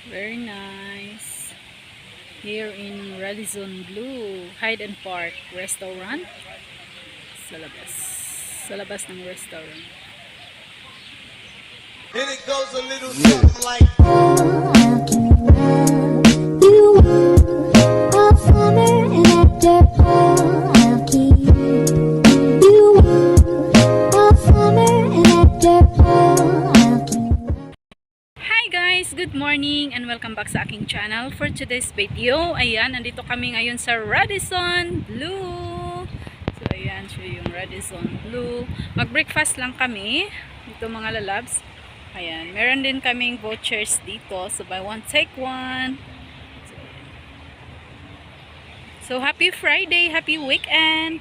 Very nice. Here in Radisson Blue, Hyde and Park Restaurant. Sa labas. Sa labas ng restaurant. And it goes a little something like Hi guys! Good morning and welcome back sa aking channel. For today's video, ayan, nandito kami ngayon sa Radisson Blue. So ayan siya yung Radisson Blue. Mag-breakfast lang kami dito mga lalabs. Ayan, meron din kaming vouchers dito. So buy one, take one. So happy Friday, happy weekend.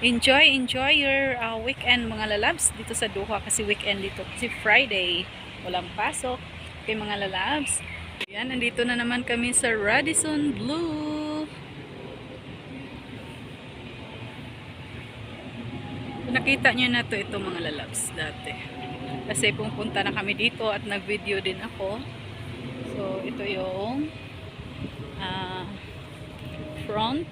Enjoy your weekend mga lalabs dito sa Doha kasi weekend dito kasi Friday. Walang pasok. Okay mga lalabs. Ayan, nandito na naman kami sa Radisson Blue. Nakita nyo na ito mga lalabs dati. Kasi pumunta na kami dito at nag-video din ako. So ito yung front.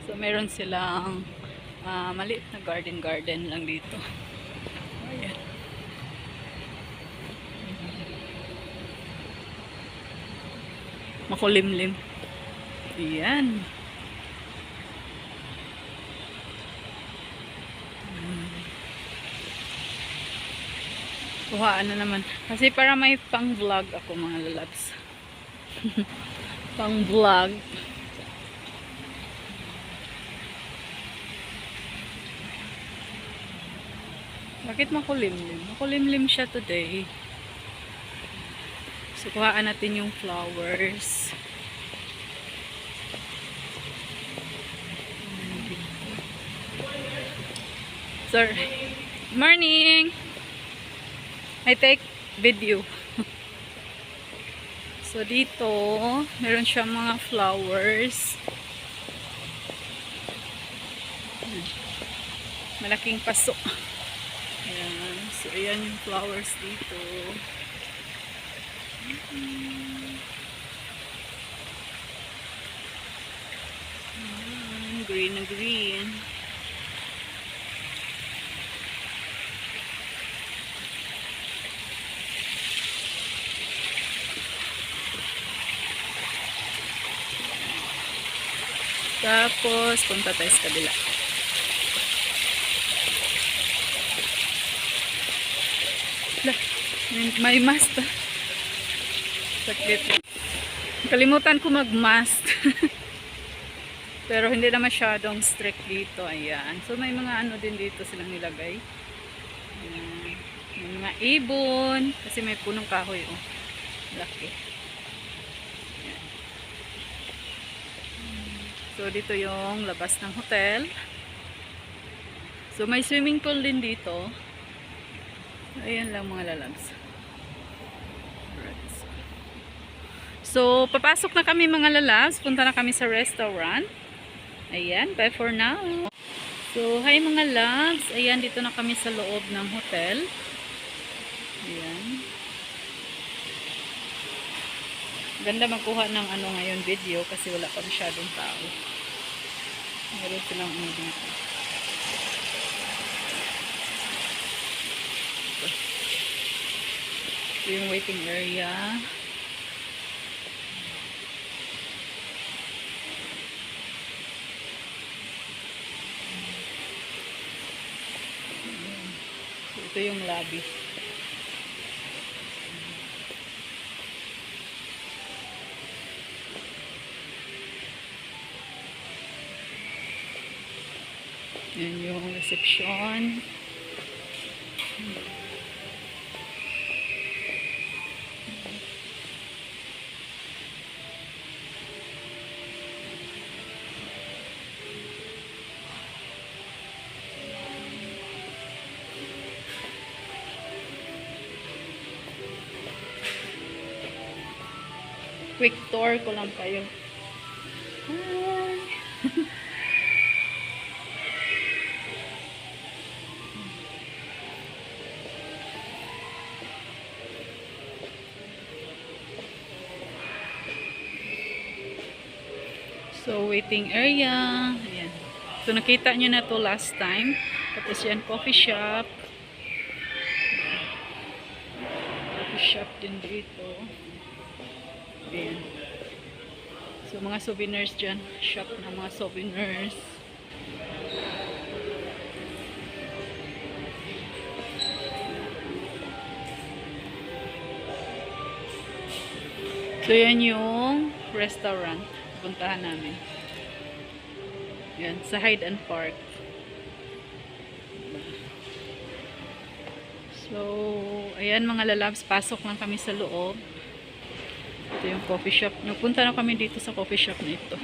So meron silang maliit na garden lang dito. Ayan. Makulimlim. Ayan. Kuhaan na naman. Kasi para may pang vlog ako mga lalabs. Pang vlog. Bakit makulimlim? Makulimlim siya today. So, kuhaan natin yung flowers. Sir, morning! I take video. So, dito, meron siyang mga flowers. Malaking paso. Ayan. So, ayan yung flowers dito. Green na green. Tapos, punta tayo sa kabila. May mast. Saklit. Kalimutan ko mag-mast. Pero hindi na masyadong strict dito. Ayan. So may mga ano din dito silang nilagay. Ayan. May mga ibon. Kasi may punong kahoy. Oh. Laki. Ayan. So dito yung labas ng hotel. So may swimming pool din dito. Ayan lang mga lalabs. So, papasok na kami mga lalabs. Punta na kami sa restaurant. Ayan, bye for now. So, hi mga loves. Ayan, dito na kami sa loob ng hotel. Ayan. Ganda magkuha ng ano ngayon video kasi wala pa masyadong tao. Meron silang ano dito. Ito yung waiting area. Ito yung lobby. Yan yung reception. Quick tour ko lang kayo. Hi! So, waiting area. Ayan. So, nakita nyo na to last time. Tapos yan, coffee shop. Coffee shop din dito. Ayan. So, mga souvenirs dyan. Shop ng mga souvenirs. So, yan yung restaurant. Puntahan namin. Yan, sa Hyde and Park. So, ayan mga lalabs, pasok lang kami sa loob. Ito yung coffee shop. Nagpunta na kami dito sa coffee shop na ito.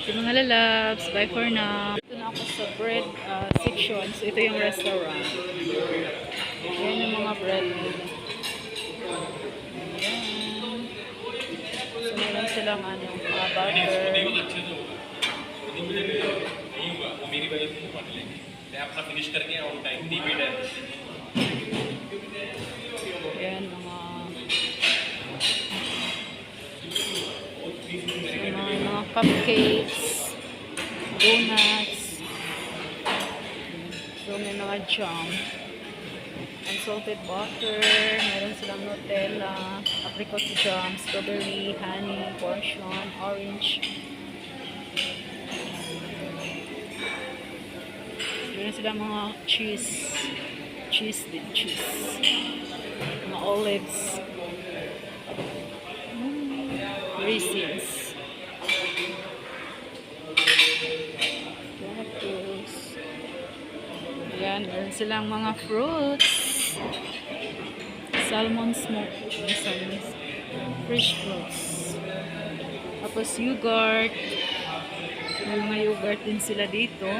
Ito mga lalabs, bye for now. Ito na ako sa bread section. So, ito yung restaurant. Ayan yung mga bread nila. So, meron silang butter. Ayan, mga cupcakes, donuts. So, may mga jam. Unsalted butter, meron silang Nutella, apricot jam, strawberry, honey, portion, orange. Meron silang mga cheese. Cheese din, cheese. Mga olives. Raisins. Tomatoes. Ayan, meron silang mga fruits. Salmon smoke. Fresh fruits. Tapos yogurt. May mga yogurt din sila dito.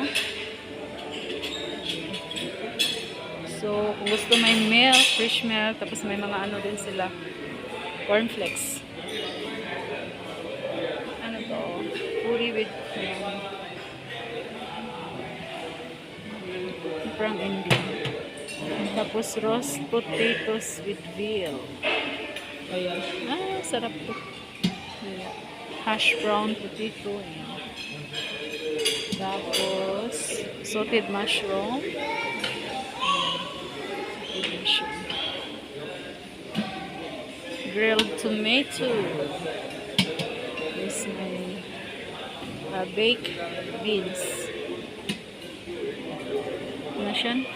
So, kung gusto may milk, fresh milk, tapos may mga ano din sila. Cornflakes. Ano to? Puri with from India. Tapos roast potatoes with veal. Ayan. Sarap to. Ayan. Hash brown potato. Ayan. Tapos sauteed mushroom. Grilled tomato. This may baked beans.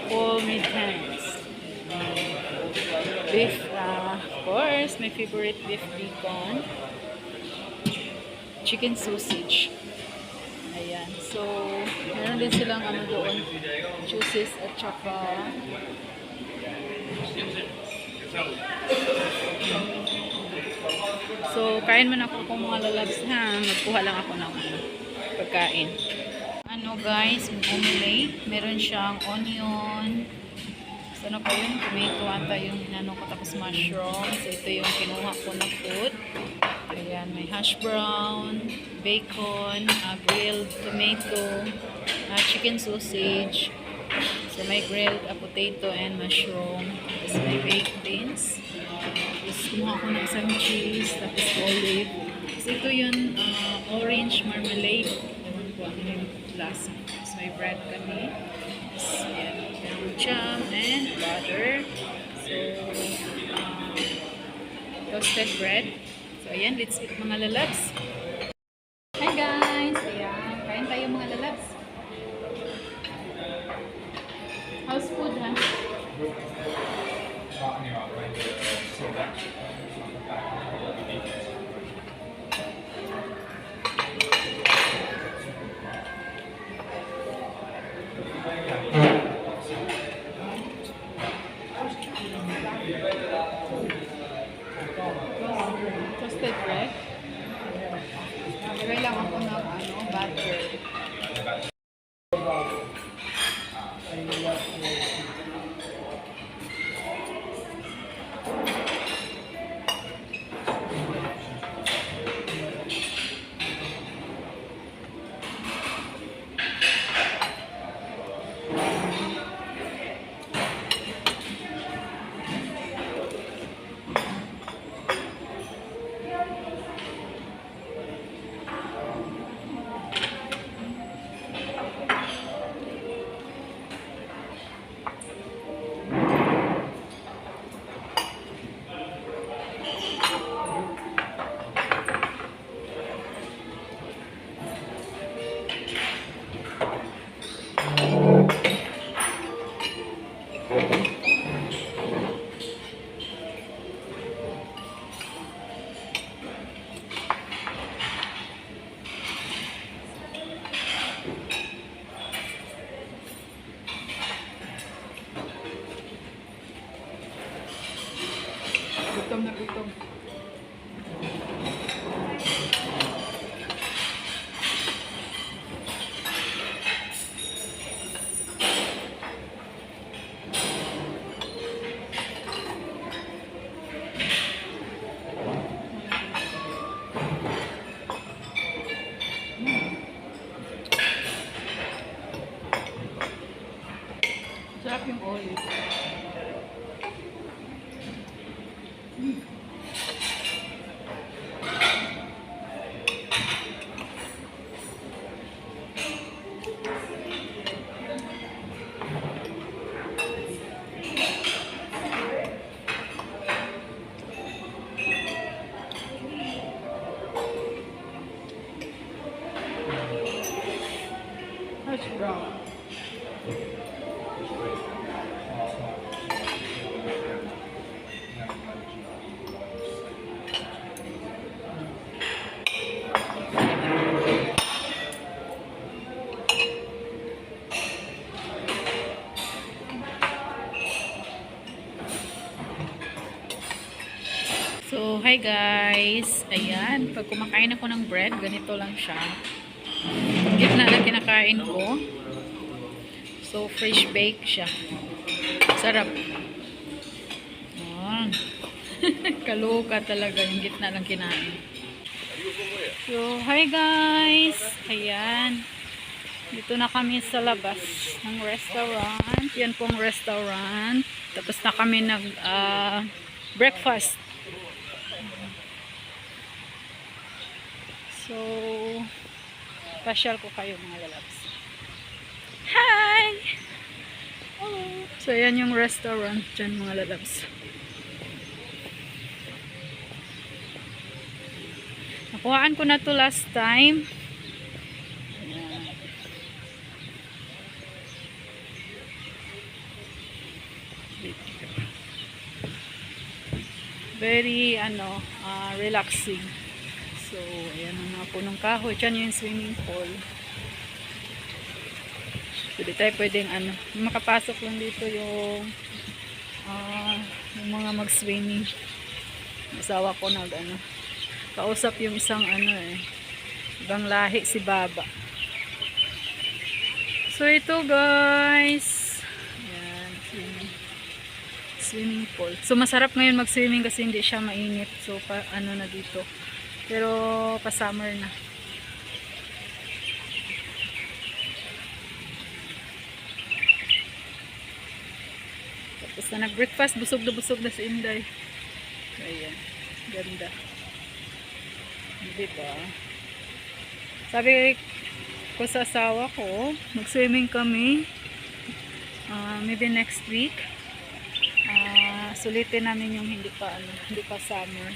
Full mid-hands. Beef, of course, my favorite beef bacon. Chicken sausage. Ayan. So, meron din silang ano doon. Juices at saka so, kain man ako kung mga lalabs na. Magkuha lang ako ng pagkain. Ano guys, omelette. Meron siyang onion. Ano pa yun? Tomato ata yung inano ko. Tapos mushroom. So, ito yung kinuha ko na food. Ayan, may hash brown, bacon, grilled tomato, chicken sausage. So, may grilled potato and mushroom. Tapos may baked beans. Tapos, kumuha ko ng isang cheese. Tapos, olive. So, ito yung orange marmalade. Ewan ko ano yung lasa. Tapos, may bread kami. Tapos, ayan, jam and butter. So, toasted bread. So, ayan, let's eat mga lalabs. Hi guys! Ayan, kain tayo mga lalabs. House food, ha? Toasted bread. Lagay lang ako ng butter. Gutom na gutom. Sarap yung olive. Hash brown. So, hi guys. Ayan, pag kumakain ako ng bread, ganito lang siya. Gitna na kinakain ko. So, fresh bake siya. Sarap. Ayan. Kaluka talaga yung gitna lang kinain. So, hi guys. Ayan. Dito na kami sa labas ng restaurant. Yan pong restaurant. Tapos na kami nag breakfast. So, pasyal ko kayo mga lalabs. Hi! Hello! So, yan yung restaurant dyan mga lalabs. Nakuhaan ko na to last time. Ayan. Very, relaxing. So, ayan ang mga punong kahoy. Diyan yung swimming pool. Pwede tayo pwedeng makapasok lang dito yung mga mag-swimming. Asawa ko kausap yung isang ibang lahi si Baba. So, ito guys. Ayan, swimming pool. So, masarap ngayon mag-swimming kasi hindi siya mainit. So, na dito. Pero, pa-summer na. Tapos na nag-breakfast, busog na si Inday. Ayan, ganda. Diba? Sabi ko sa asawa ko, mag-swimming kami. Maybe next week. Sulitin namin yung hindi pa summer.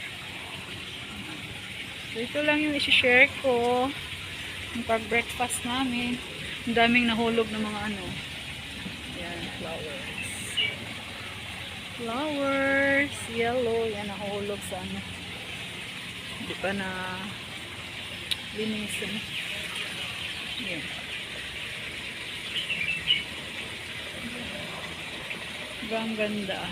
So, ito lang yung isi-share ko. Yung pag-breakfast namin. Ang daming nahulog ng mga Ayan, flowers. Flowers. Yellow. Yan, nahulog sa Hindi pa na linisin. Ayan. Ang ganda.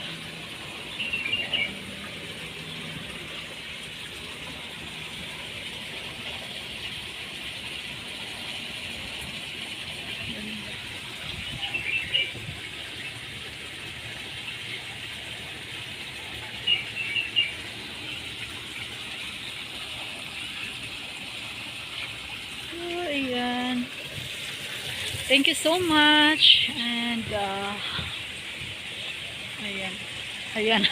Ayan. Thank you so much. And, ayan. Ayan.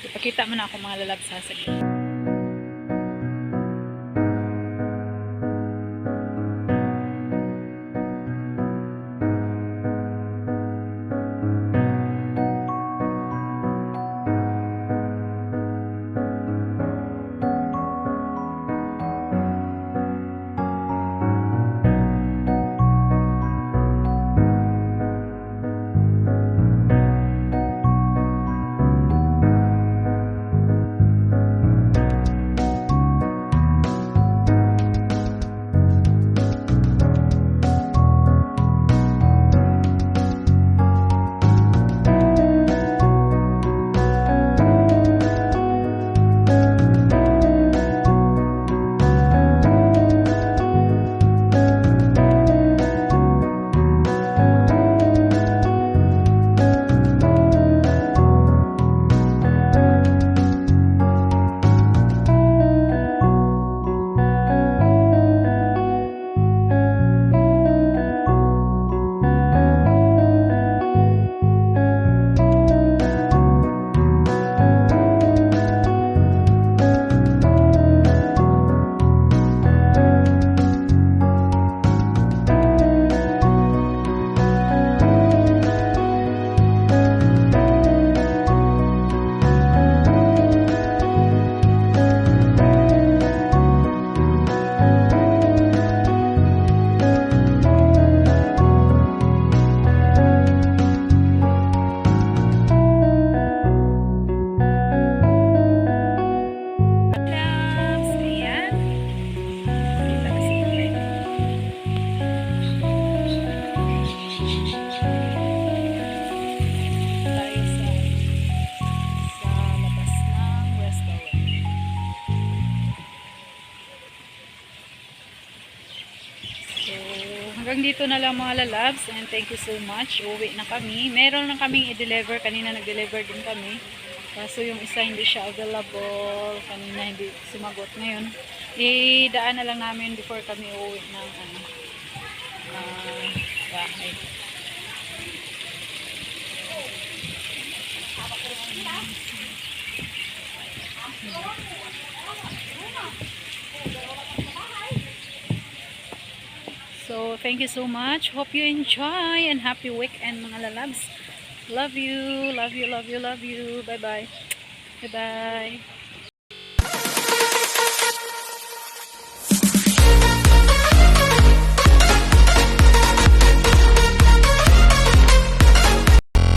Ipakita mo na ako mga lalabs sa saglit. hanggang dito na lang mga lalabs, and thank you so much. Uwi na kami. Meron lang kaming i-deliver. Kanina nag-deliver din kami. Kaso yung isa hindi siya available. Kanina hindi sumagot. Ngayon, idaan na lang namin before kami uwi ng bahay. So, thank you so much. Hope you enjoy and happy weekend mga lalabs. Love you, love you, love you, love you. Bye-bye. Bye-bye.